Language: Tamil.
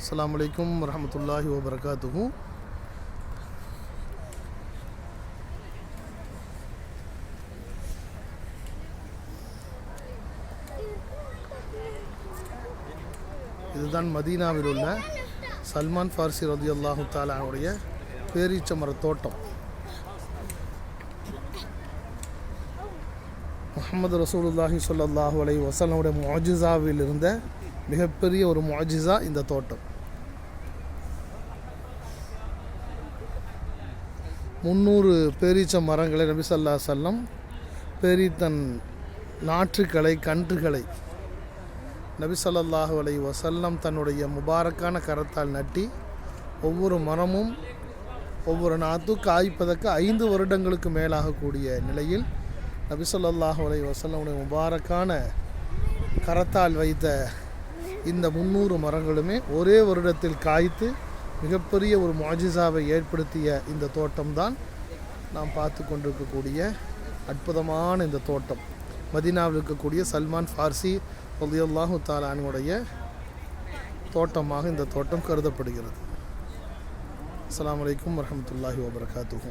அஸ்ஸலாமு அலைக்கும் வரஹ்மத்துல்லாஹி வபரகாத்துஹு. இதுதான் மதீனாவில் உள்ள சல்மான் ஃபார்சி ரலியல்லாஹு தஆலா அவருடைய பேரீச்ச மர தோட்டம். முஹம்மது ரசூலுல்லாஹி ஸல்லல்லாஹு அலைஹி வஸல்லமுடைய முஅஜிஸாவில் இருந்த மிகப்பெரிய ஒரு முஅஜிஸா இந்த தோட்டம். 300 பேரீச்ச மரங்களை நபி ஸல்லல்லாஹு அலைஹி வஸல்லம் பேரீத்தன் நாற்றுக்களை கன்றுகளை நபி ஸல்லல்லாஹு அலைஹி வஸல்லம் தன்னுடைய முபாரக்கான கரத்தால் நட்டி ஒவ்வொரு மரமும் ஒவ்வொரு நாற்று காய்ப்பதற்கு 5 வருடங்களுக்கு மேலாகக்கூடிய நிலையில் நபி ஸல்லல்லாஹு அலைஹி வஸல்லமுடைய முபாரக்கான கரத்தால் வைத்த இந்த 300 மரங்களுமே ஒரே வருடத்தில் காய்த்து மிகப்பெரிய ஒரு முஅஜிஸாவை ஏற்படுத்திய இந்த தோட்டம்தான் நாம் பார்த்து கொண்டிருக்கக்கூடிய அற்புதமான இந்த தோட்டம். மதீனாவில் இருக்கக்கூடிய சல்மான் ஃபார்சி ரலியல்லாஹு தஆலா அன்ஹுடைய தோட்டமாக இந்த தோட்டம் கருதப்படுகிறது. அஸ்ஸலாமு அலைக்கும் வரஹ்மத்துல்லாஹி வபரகாத்துஹு.